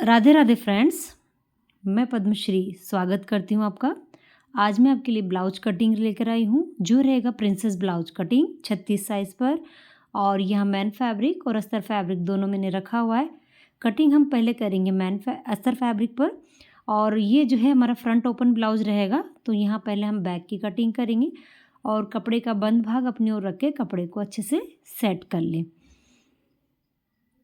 Radhe Radhe friends, मैं पद्मश्री स्वागत करती हूँ आपका। आज मैं आपके लिए ब्लाउज कटिंग लेकर आई हूँ जो रहेगा प्रिंसेस ब्लाउज कटिंग 36 साइज़ पर। और यहाँ मैन फैब्रिक और अस्तर फैब्रिक दोनों मैंने रखा हुआ है। कटिंग हम पहले करेंगे अस्तर फैब्रिक पर, और ये जो है हमारा फ्रंट ओपन ब्लाउज रहेगा। तो यहाँ पहले हम बैक की कटिंग करेंगे और कपड़े का बंद भाग अपनी ओर रख के कपड़े को अच्छे से सेट कर लें।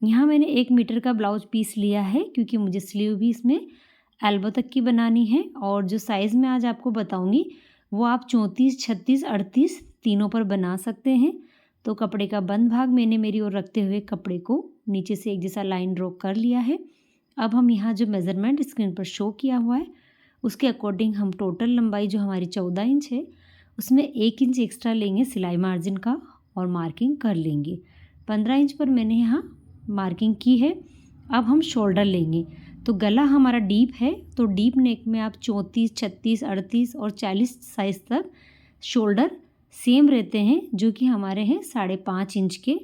यहाँ मैंने 1 मीटर का ब्लाउज पीस लिया है क्योंकि मुझे स्लीव भी इसमें एल्बो तक की बनानी है। और जो साइज़ मैं आज आपको बताऊंगी वो आप 34, 36, 38 तीनों पर बना सकते हैं। तो कपड़े का बंद भाग मैंने मेरी ओर रखते हुए कपड़े को नीचे से एक जैसा लाइन ड्रॉ कर लिया है। अब हम यहाँ जो मेज़रमेंट स्क्रीन पर शो किया हुआ है उसके अकॉर्डिंग हम टोटल लंबाई जो हमारी 14 इंच है उसमें 1 इंच एक्स्ट्रा लेंगे सिलाई मार्जिन का और मार्किंग कर लेंगे। 15 इंच पर मैंने यहाँ मार्किंग की है। अब हम शोल्डर लेंगे। तो गला हमारा डीप है तो डीप नेक में आप 34, 36, 38 और 40 साइज़ तक शोल्डर सेम रहते हैं जो कि हमारे हैं 5.5 इंच के।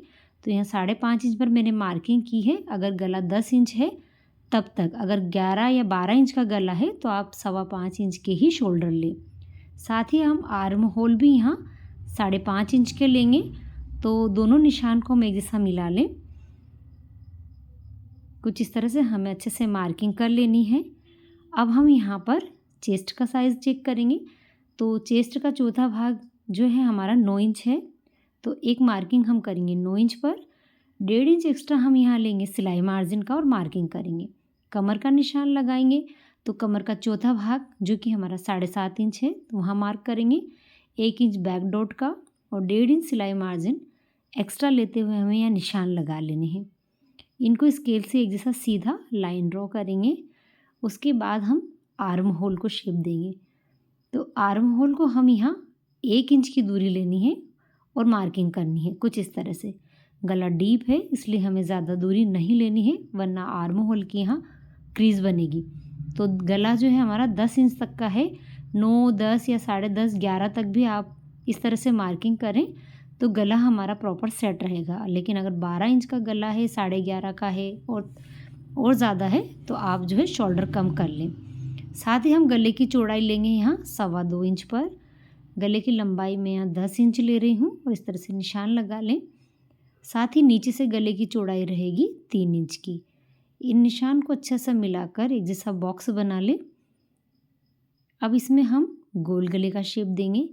तो यहाँ 5.5 इंच पर मैंने मार्किंग की है। अगर गला 10 इंच है तब तक, अगर 11 या 12 इंच का गला है तो आप 5.25 इंच के ही शोल्डर लें। साथ ही हम आर्म होल भी यहाँ 5.5 इंच के लेंगे। तो दोनों निशान को हम एक जैसा मिला लें। कुछ इस तरह से हमें अच्छे से मार्किंग कर लेनी है। अब हम यहाँ पर चेस्ट का साइज़ चेक करेंगे। तो चेस्ट का चौथा भाग जो है हमारा 9 इंच है। तो एक मार्किंग हम करेंगे 9 इंच पर। 1.5 इंच एक्स्ट्रा हम यहाँ लेंगे सिलाई मार्जिन का और मार्किंग करेंगे। कमर का निशान लगाएंगे तो कमर का चौथा भाग जो कि हमारा 7.5 इंच है तो वहाँ मार्क करेंगे। 1 इंच बैक डॉट का और 1.5 इंच सिलाई मार्जिन एक्स्ट्रा लेते हुए हमें यहाँ निशान लगा लेने हैं। इनको स्केल से एक जैसा सीधा लाइन ड्रॉ करेंगे। उसके बाद हम आर्म होल को शेप देंगे। तो आर्म होल को हम यहाँ 1 इंच की दूरी लेनी है और मार्किंग करनी है कुछ इस तरह से। गला डीप है इसलिए हमें ज़्यादा दूरी नहीं लेनी है वरना आर्म होल की यहाँ क्रीज बनेगी। तो गला जो है हमारा 10 इंच तक का है। 9, 10 या 10.5, 11 तक भी आप इस तरह से मार्किंग करें तो गला हमारा प्रॉपर सेट रहेगा। लेकिन अगर 12 इंच का गला है, 11.5 का है और ज़्यादा है तो आप जो है शोल्डर कम कर लें। साथ ही हम गले की चौड़ाई लेंगे यहाँ 2.25 इंच पर। गले की लंबाई में यहाँ 10 इंच ले रही हूँ और इस तरह से निशान लगा लें। साथ ही नीचे से गले की चौड़ाई रहेगी 3 इंच की। इन निशान को अच्छा सा मिलाकर एक जैसा बॉक्स बना लें। अब इसमें हम गोल गले का शेप देंगे।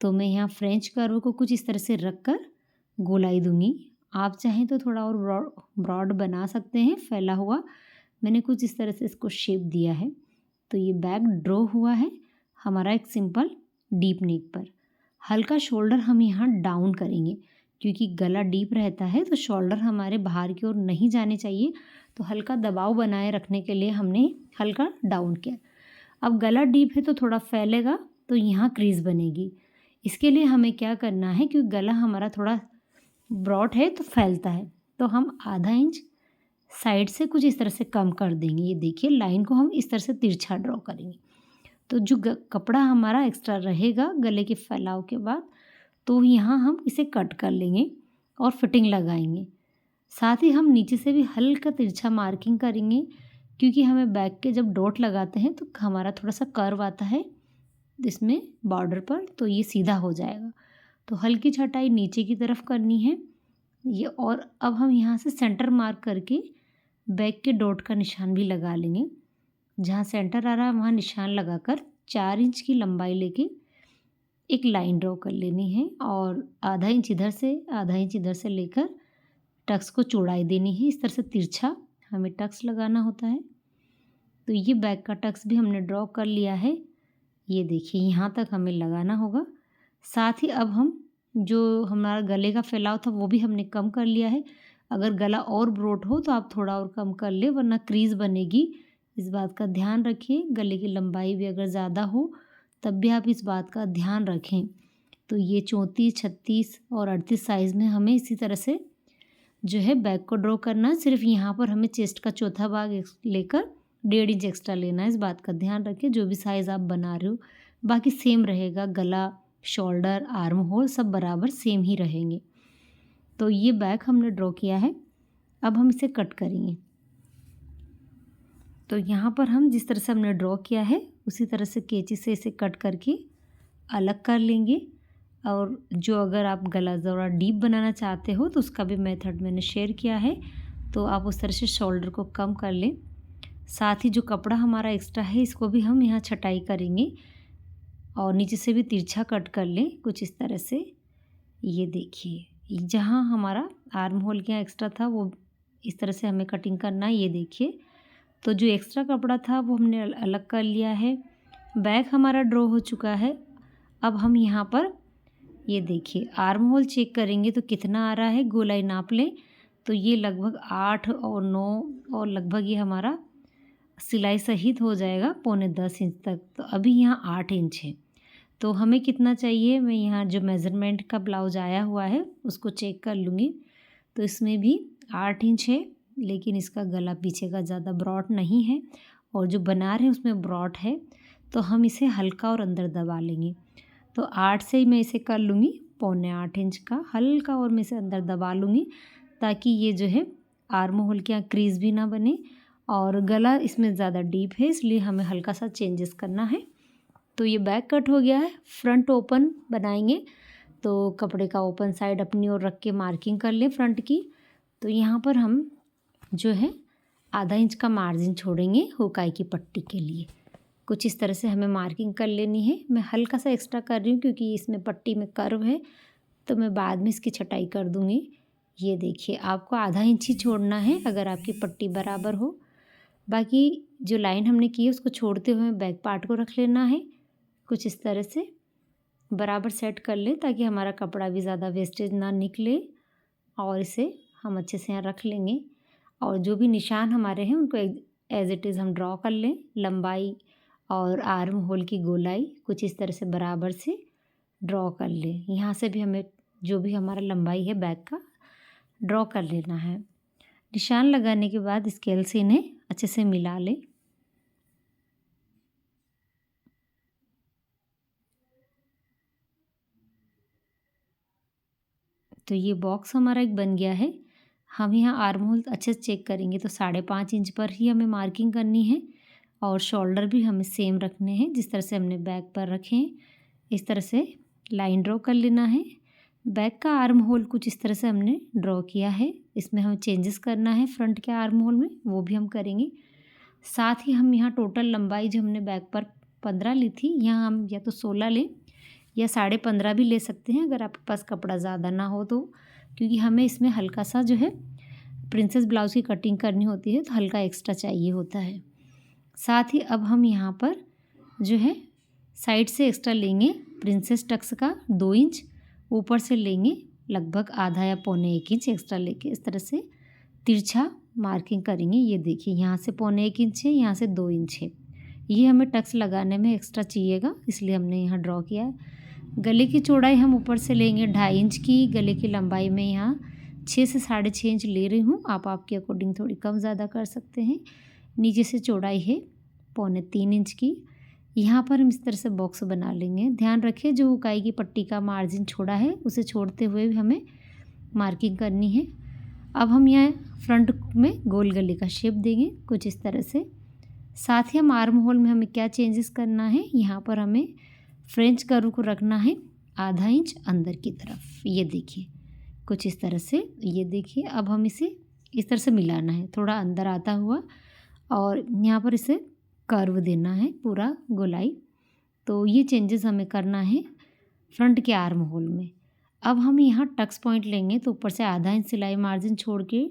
तो मैं यहाँ फ्रेंच कर्व को कुछ इस तरह से रख कर गोलाई दूंगी। आप चाहें तो थोड़ा और ब्रॉड बना सकते हैं फैला हुआ। मैंने कुछ इस तरह से इसको शेप दिया है। तो ये बैक ड्रॉ हुआ है हमारा एक सिंपल डीप नेक पर। हल्का शोल्डर हम यहाँ डाउन करेंगे क्योंकि गला डीप रहता है तो शोल्डर हमारे बाहर की ओर नहीं जाने चाहिए। तो हल्का दबाव बनाए रखने के लिए हमने हल्का डाउन किया। अब गला डीप है तो थोड़ा फैलेगा तो यहाँ क्रीज बनेगी। इसके लिए हमें क्या करना है, क्योंकि गला हमारा थोड़ा ब्रॉड है तो फैलता है, तो हम आधा इंच साइड से कुछ इस तरह से कम कर देंगे। ये देखिए लाइन को हम इस तरह से तिरछा ड्रॉ करेंगे। तो जो कपड़ा हमारा एक्स्ट्रा रहेगा गले के फैलाव के बाद तो यहाँ हम इसे कट कर लेंगे और फिटिंग लगाएंगे। साथ ही हम नीचे से भी हल्का तिरछा मार्किंग करेंगे क्योंकि हमें बैक के जब डॉट लगाते हैं तो हमारा थोड़ा सा कर्व आता है इसमें बॉर्डर पर, तो ये सीधा हो जाएगा। तो हल्की छटाई नीचे की तरफ करनी है ये। और अब हम यहाँ से सेंटर मार्क करके बैक के डॉट का निशान भी लगा लेंगे। जहाँ सेंटर आ रहा है वहाँ निशान लगाकर 4 इंच की लंबाई लेके एक लाइन ड्रॉ कर लेनी है और आधा इंच इधर से आधा इंच इधर से लेकर टक्स को चौड़ाई देनी है। इस तरह से तिरछा हमें टक्स लगाना होता है। तो ये बैक का टक्स भी हमने ड्रॉ कर लिया है। ये देखिए यहाँ तक हमें लगाना होगा। साथ ही अब हम जो हमारा गले का फैलाव था वो भी हमने कम कर लिया है। अगर गला और ब्रॉड हो तो आप थोड़ा और कम कर ले वरना क्रीज बनेगी। इस बात का ध्यान रखिए। गले की लंबाई भी अगर ज़्यादा हो तब भी आप इस बात का ध्यान रखें। तो ये 34, 36 और 38 साइज़ में हमें इसी तरह से जो है बैक को ड्रॉ करना है। सिर्फ यहाँ पर हमें चेस्ट का चौथा भाग लेकर 1.5 इंच एक्स्ट्रा लेना है। इस बात का ध्यान रखें। जो भी साइज़ आप बना रहे हो बाकी सेम रहेगा। गला, शोल्डर, आर्म होल सब बराबर सेम ही रहेंगे। तो ये बैक हमने ड्रॉ किया है। अब हम इसे कट करेंगे। तो यहाँ पर हम जिस तरह से हमने ड्रॉ किया है उसी तरह से कैंची से इसे कट करके अलग कर लेंगे। और जो अगर आप गला ज़रा डीप बनाना चाहते हो तो उसका भी मेथड मैंने शेयर किया है, तो आप उस तरह से शोल्डर को कम कर लें। साथ ही जो कपड़ा हमारा एक्स्ट्रा है इसको भी हम यहाँ छटाई करेंगे और नीचे से भी तिरछा कट कर लें कुछ इस तरह से। ये देखिए जहाँ हमारा आर्म होल के यहाँ एक्स्ट्रा था वो इस तरह से हमें कटिंग करना है। ये देखिए, तो जो एक्स्ट्रा कपड़ा था वो हमने अलग कर लिया है। बैक हमारा ड्रॉ हो चुका है। अब हम यहाँ पर ये देखिए आर्म होल चेक करेंगे तो कितना आ रहा है, गोलाई नाप लें। तो ये लगभग 8 और 9 और लगभग ये हमारा सिलाई सहित हो जाएगा पौने 10 इंच तक। तो अभी यहाँ 8 इंच है, तो हमें कितना चाहिए, मैं यहाँ जो मेज़रमेंट का ब्लाउज आया हुआ है उसको चेक कर लूँगी। तो इसमें भी 8 इंच है, लेकिन इसका गला पीछे का ज़्यादा ब्रॉड नहीं है और जो बना रहे हैं उसमें ब्रॉड है, तो हम इसे हल्का और अंदर दबा लेंगे। तो 8 से ही मैं इसे कर लूँगी पौने 8 इंच का, हल्का और मैं इसे अंदर दबा लूँगी ताकि ये जो है आर्म होल के यहाँ क्रीज भी ना बने। और गला इसमें ज़्यादा डीप है इसलिए हमें हल्का सा चेंजेस करना है। तो ये बैक कट हो गया है। फ्रंट ओपन बनाएंगे तो कपड़े का ओपन साइड अपनी ओर रख के मार्किंग कर लें फ्रंट की। तो यहाँ पर हम जो है आधा इंच का मार्जिन छोड़ेंगे हुकाई की पट्टी के लिए। कुछ इस तरह से हमें मार्किंग कर लेनी है। मैं हल्का सा एक्स्ट्रा कर रही हूँ क्योंकि इसमें पट्टी में कर्व है, तो मैं बाद में इसकी छटाई कर दूँगी। ये देखिए आपको आधा इंच ही छोड़ना है अगर आपकी पट्टी बराबर हो। बाकी जो लाइन हमने की है उसको छोड़ते हुए बैक पार्ट को रख लेना है। कुछ इस तरह से बराबर सेट कर लें ताकि हमारा कपड़ा भी ज़्यादा वेस्टेज ना निकले, और इसे हम अच्छे से यहाँ रख लेंगे। और जो भी निशान हमारे हैं उनको एज इट इज़ हम ड्रॉ कर लें। लंबाई और आर्म होल की गोलाई कुछ इस तरह से बराबर से ड्रॉ कर लें। यहाँ से भी हमें जो भी हमारा लंबाई है बैक का ड्रॉ कर लेना है। निशान लगाने के बाद स्केल से इन्हें अच्छे से मिला लें। तो ये बॉक्स हमारा एक बन गया है। हम यहाँ आर्म होल अच्छे से चेक करेंगे तो 5.5 इंच पर ही हमें मार्किंग करनी है और शोल्डर भी हमें सेम रखने हैं जिस तरह से हमने बैक पर रखे हैं। इस तरह से लाइन ड्रॉ कर लेना है। बैक का आर्म होल कुछ इस तरह से हमने ड्रॉ किया है। इसमें हमें चेंजेस करना है फ्रंट के आर्म होल में, वो भी हम करेंगे। साथ ही हम यहाँ टोटल लंबाई जो हमने बैक पर 15 ली थी, यहाँ हम या तो 16 लें या 15.5 भी ले सकते हैं अगर आपके पास कपड़ा ज़्यादा ना हो तो, क्योंकि हमें इसमें हल्का सा जो है प्रिंसेस ब्लाउज़ की कटिंग करनी होती है तो हल्का एक्स्ट्रा चाहिए होता है। साथ ही अब हम यहाँ पर जो है साइड से एक्स्ट्रा लेंगे प्रिंसेस टक्स का 2 इंच, ऊपर से लेंगे लगभग आधा या पौने 1 इंच एक्स्ट्रा लेके इस तरह से तिरछा मार्किंग करेंगे। ये देखिए यहाँ से पौने 1 इंच है, यहाँ से 2 इंच है। ये हमें टक्स लगाने में एक्स्ट्रा चाहिएगा इसलिए हमने यहाँ ड्रॉ किया है। गले की चौड़ाई हम ऊपर से लेंगे 2.5 इंच की। गले की लंबाई में यहाँ 6 से 6.5 इंच ले रही हूँ, आप आपके अकॉर्डिंग थोड़ी कम ज़्यादा कर सकते हैं। नीचे से चौड़ाई है पौने 3 इंच की। यहाँ पर हम इस तरह से बॉक्स बना लेंगे। ध्यान रखें जो हुकाई की पट्टी का मार्जिन छोड़ा है उसे छोड़ते हुए भी हमें मार्किंग करनी है। अब हम यहाँ फ्रंट में गोल गले का शेप देंगे कुछ इस तरह से। साथ ही हम आर्म होल में हमें क्या चेंजेस करना है, यहाँ पर हमें फ्रेंच कर्व को रखना है आधा इंच अंदर की तरफ। ये देखिए कुछ इस तरह से। ये देखिए अब हम इसे इस तरह से मिलाना है थोड़ा अंदर आता हुआ, और यहाँ पर इसे कर्व देना है पूरा गोलाई। तो ये चेंजेस हमें करना है फ्रंट के आर्म होल में। अब हम यहाँ टक्स पॉइंट लेंगे तो ऊपर से आधा इंच सिलाई मार्जिन छोड़ के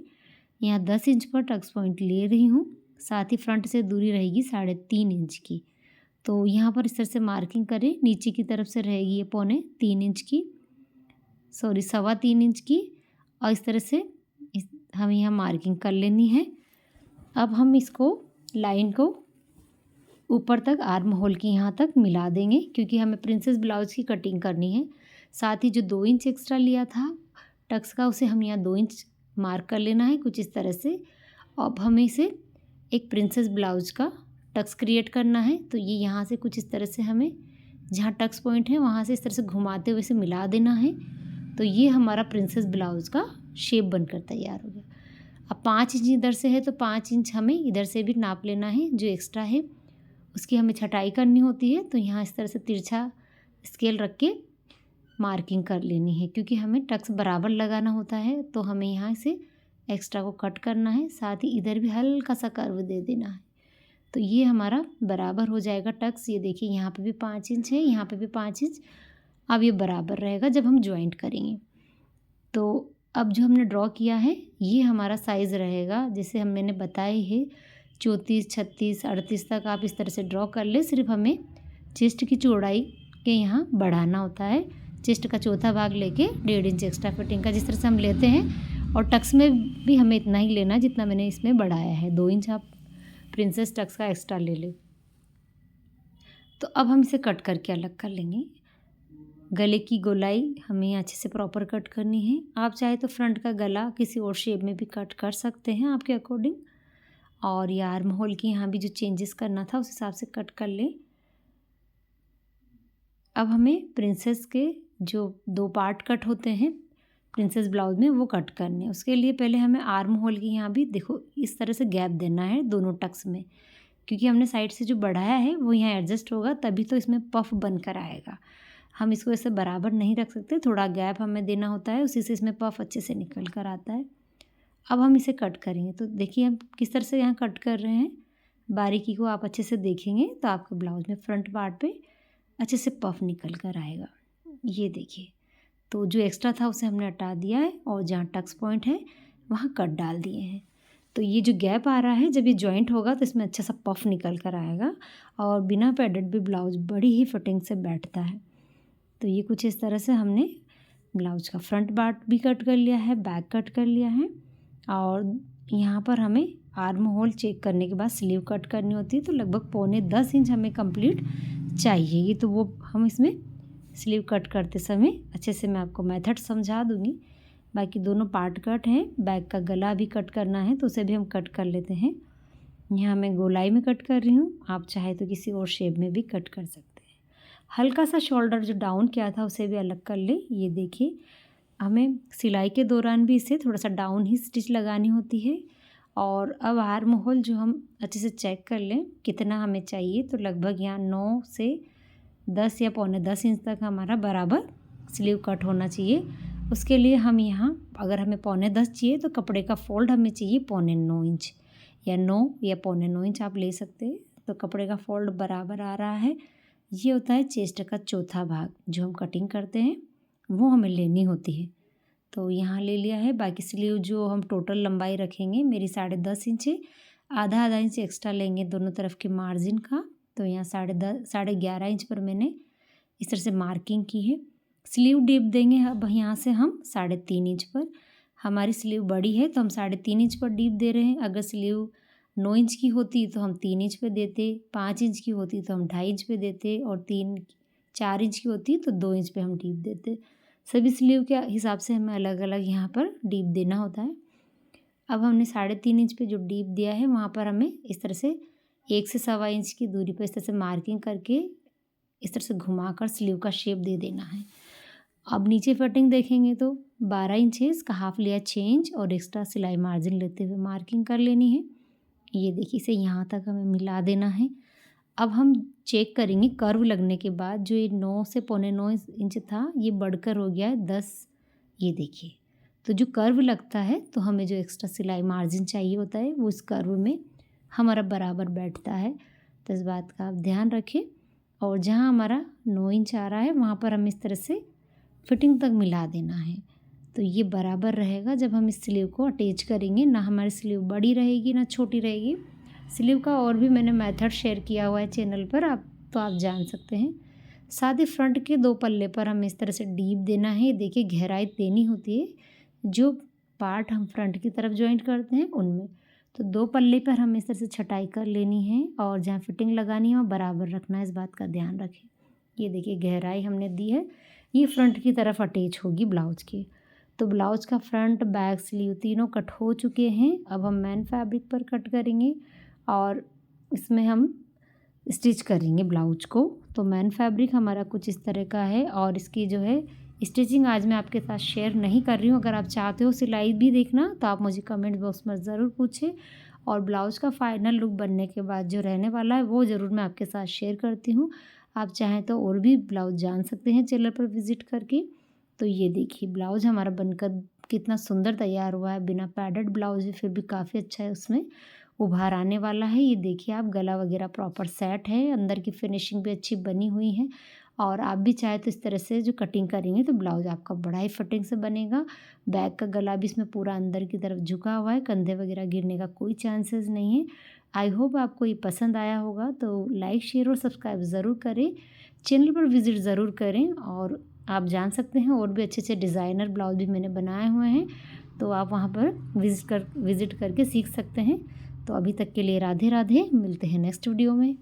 यहाँ 10 इंच पर टक्स पॉइंट ले रही हूँ। साथ ही फ्रंट से दूरी रहेगी 3.5 इंच की। तो यहाँ पर इस तरह से मार्किंग करें। नीचे की तरफ से रहेगी ये पौने 3 इंच की, सॉरी 3.25 इंच की, और इस तरह से हमें यहाँ मार्किंग कर लेनी है। अब हम इसको लाइन को ऊपर तक आर्म होल की यहाँ तक मिला देंगे क्योंकि हमें प्रिंसेस ब्लाउज की कटिंग करनी है। साथ ही जो 2 इंच एक्स्ट्रा लिया था टक्स का उसे हम यहाँ 2 इंच मार्क कर लेना है कुछ इस तरह से। अब हमें इसे एक प्रिंसेस ब्लाउज का टक्स क्रिएट करना है। तो ये यहाँ से कुछ इस तरह से हमें जहाँ टक्स पॉइंट है वहाँ से इस तरह से घुमाते हुए इसे मिला देना है। तो ये हमारा प्रिंसेस ब्लाउज का शेप बनकर तैयार हो गया। अब 5 इंच इधर से है तो 5 इंच हमें इधर से भी नाप लेना है, जो एक्स्ट्रा है उसकी हमें छटाई करनी होती है। तो यहाँ इस तरह से तिरछा स्केल रख के मार्किंग कर लेनी है, क्योंकि हमें टक्स बराबर लगाना होता है। तो हमें यहाँ से एक्स्ट्रा को कट करना है, साथ ही इधर भी हल्का सा कर्व दे देना है। तो ये हमारा बराबर हो जाएगा टक्स। ये देखिए यहाँ पे भी 5 इंच है, यहाँ पे भी 5 इंच। अब ये बराबर रहेगा जब हम जॉइंट करेंगे। तो अब जो हमने ड्रॉ किया है ये हमारा साइज़ रहेगा, जैसे मैंने बताया है 34, 36, 38 तक आप इस तरह से ड्रॉ कर ले। सिर्फ हमें चेस्ट की चौड़ाई के यहाँ बढ़ाना होता है। चेस्ट का चौथा भाग लेके 1.5 इंच एक्स्ट्रा फिटिंग का जिस तरह से हम लेते हैं, और टक्स में भी हमें इतना ही लेना जितना मैंने इसमें बढ़ाया है। 2 इंच आप प्रिंसेस टक्स का एक्स्ट्रा ले लें। तो अब हम इसे कट करके अलग कर लेंगे। गले की गोलाई हमें अच्छे से प्रॉपर कट करनी है। आप चाहे तो फ्रंट का गला किसी और शेप में भी कट कर सकते हैं आपके अकॉर्डिंग। और ये आर्म होल की यहाँ भी जो चेंजेस करना था उस हिसाब से कट कर लें। अब हमें प्रिंसेस के जो 2 पार्ट कट होते हैं प्रिंसेस ब्लाउज में वो कट करने हैं। उसके लिए पहले हमें आर्म होल की यहाँ भी देखो इस तरह से गैप देना है दोनों टक्स में, क्योंकि हमने साइड से जो बढ़ाया है वो यहाँ एडजस्ट होगा, तभी तो इसमें पफ बनकर आएगा। हम इसको ऐसे बराबर नहीं रख सकते, थोड़ा गैप हमें देना होता है, उसी से इसमें पफ अच्छे से निकल कर आता है। अब हम इसे कट करेंगे। तो देखिए हम किस तरह से यहाँ कट कर रहे हैं। बारीकी को आप अच्छे से देखेंगे तो आपके ब्लाउज में फ्रंट पार्ट पे अच्छे से पफ निकल कर आएगा। ये देखिए, तो जो एक्स्ट्रा था उसे हमने हटा दिया है और जहाँ टक्स पॉइंट है वहाँ कट डाल दिए हैं। तो ये जो गैप आ रहा है जब ये जॉइंट होगा तो इसमें अच्छा सा पफ निकल कर आएगा, और बिना पैडेड भी ब्लाउज बड़ी ही फिटिंग से बैठता है। तो ये कुछ इस तरह से हमने ब्लाउज का फ्रंट पार्ट भी कट कर लिया है, बैक कट कर लिया है, और यहाँ पर हमें आर्म होल चेक करने के बाद स्लीव कट करनी होती है। तो लगभग 9.25 इंच हमें कंप्लीट चाहिए। ये तो वो हम इसमें स्लीव कट करते समय अच्छे से मैं आपको मेथड समझा दूँगी। बाकी दोनों पार्ट कट हैं, बैक का गला भी कट करना है तो उसे भी हम कट कर लेते हैं। यहाँ मैं गोलाई में कट कर रही हूँ, आप चाहे तो किसी और शेप में भी कट कर सकते हैं। हल्का सा शोल्डर जो डाउन किया था उसे भी अलग कर ले। ये देखिए, हमें सिलाई के दौरान भी इसे थोड़ा सा डाउन ही स्टिच लगानी होती है। और अब आर्म होल जो हम अच्छे से चेक कर लें कितना हमें चाहिए, तो लगभग यहाँ 9 से 10 या 9.25 इंच तक हमारा बराबर स्लीव कट होना चाहिए। उसके लिए हम यहाँ अगर हमें 9.25 चाहिए तो कपड़े का फोल्ड हमें चाहिए 9.25 इंच, या 9 या 9.25 इंच आप ले सकते हैं। तो कपड़े का फोल्ड बराबर आ रहा है। ये होता है चेस्ट का चौथा भाग जो हम कटिंग करते हैं, वो हमें लेनी होती है। तो यहाँ ले लिया है। बाकी स्लीव जो हम टोटल लंबाई रखेंगे मेरी 10.5 इंच है, आधा इंच एक्स्ट्रा लेंगे दोनों तरफ के मार्जिन का। तो यहाँ 11.5 इंच पर मैंने इस तरह से मार्किंग की है। स्लीव डीप देंगे अब यहाँ से हम 3.5 इंच पर। हमारी स्लीव बड़ी है तो हम 3.5 इंच पर डीप दे रहे हैं। अगर स्लीव 9 इंच की होती तो हम 3 इंच पे देते, 5 इंच की होती तो हम 2.5 इंच पे देते, और 4 इंच की होती तो 2 इंच पे हम डीप देते। सभी स्लीव के हिसाब से हमें अलग अलग यहाँ पर डीप देना होता है। अब हमने 3.5 इंच पे जो डीप दिया है वहाँ पर हमें इस तरह से 1 से 1.25 इंच की दूरी पर इस तरह से मार्किंग करके इस तरह से घुमाकर स्लीव का शेप दे देना है। अब नीचे फिटिंग देखेंगे तो 12 इंच है, इसका हाफ लिया 6 इंच, और एक्स्ट्रा सिलाई मार्जिन लेते हुए मार्किंग कर लेनी है। ये देखिए, इसे यहाँ तक हमें मिला देना है। अब हम चेक करेंगे कर्व लगने के बाद जो ये 9 से 9.25 इंच था ये बढ़कर हो गया है 10। ये देखिए, तो जो कर्व लगता है तो हमें जो एक्स्ट्रा सिलाई मार्जिन चाहिए होता है वो इस कर्व में हमारा बराबर बैठता है। तो इस बात का आप ध्यान रखें। और जहाँ हमारा 9 इंच आ रहा है वहाँ पर हम इस तरह से फिटिंग तक मिला देना है। तो ये बराबर रहेगा जब हम इस स्लीव को अटैच करेंगे। ना हमारी स्लीव बड़ी रहेगी ना छोटी रहेगी। स्लीव का और भी मैंने मेथड शेयर किया हुआ है चैनल पर, आप जान सकते हैं। साथ ही फ्रंट के 2 पल्ले पर हमें इस तरह से डीप देना है। देखिए, गहराई देनी होती है जो पार्ट हम फ्रंट की तरफ जॉइंट करते हैं उनमें। तो 2 पल्ले पर हमें इस तरह से छटाई कर लेनी है, और जहाँ फिटिंग लगानी है वहाँ बराबर रखना है, इस बात का ध्यान रखें। ये देखिए, गहराई हमने दी है, ये फ्रंट की तरफ अटैच होगी ब्लाउज के। तो ब्लाउज का फ्रंट बैक स्लीव तीनों कट हो चुके हैं। अब हम मेन फैब्रिक पर कट करेंगे और इसमें हम स्टिच करेंगे ब्लाउज को। तो मेन फैब्रिक हमारा कुछ इस तरह का है, और इसकी जो है स्टिचिंग आज मैं आपके साथ शेयर नहीं कर रही हूँ। अगर आप चाहते हो सिलाई भी देखना तो आप मुझे कमेंट बॉक्स में ज़रूर पूछें, और ब्लाउज़ का फाइनल लुक बनने के बाद जो रहने वाला है वो ज़रूर मैं आपके साथ शेयर करती हूँ। आप चाहें तो और भी ब्लाउज़ जान सकते हैं चैनल पर विज़िट करके। तो ये देखिए ब्लाउज़ हमारा बनकर कितना सुंदर तैयार हुआ है, बिना पैडेड ब्लाउज़ है फिर भी काफ़ी अच्छा है, उसमें उभार आने वाला है। ये देखिए आप गला वगैरह प्रॉपर सेट है, अंदर की फिनिशिंग भी अच्छी बनी हुई है, और आप भी चाहे तो इस तरह से जो कटिंग करेंगे तो ब्लाउज़ आपका बड़ा ही फिटिंग से बनेगा। बैक का गला भी इसमें पूरा अंदर की तरफ झुका हुआ है, कंधे वगैरह गिरने का कोई चांसेस नहीं है। आई होप आपको ये पसंद आया होगा, तो लाइक शेयर और सब्सक्राइब ज़रूर करें, चैनल पर विज़िट ज़रूर करें, और आप जान सकते हैं और भी अच्छे-अच्छे डिज़ाइनर ब्लाउज़ भी मैंने बनाए हुए हैं, तो आप वहाँ पर विज़िट करके सीख सकते हैं। तो अभी तक के लिए राधे राधे, मिलते हैं नेक्स्ट वीडियो में।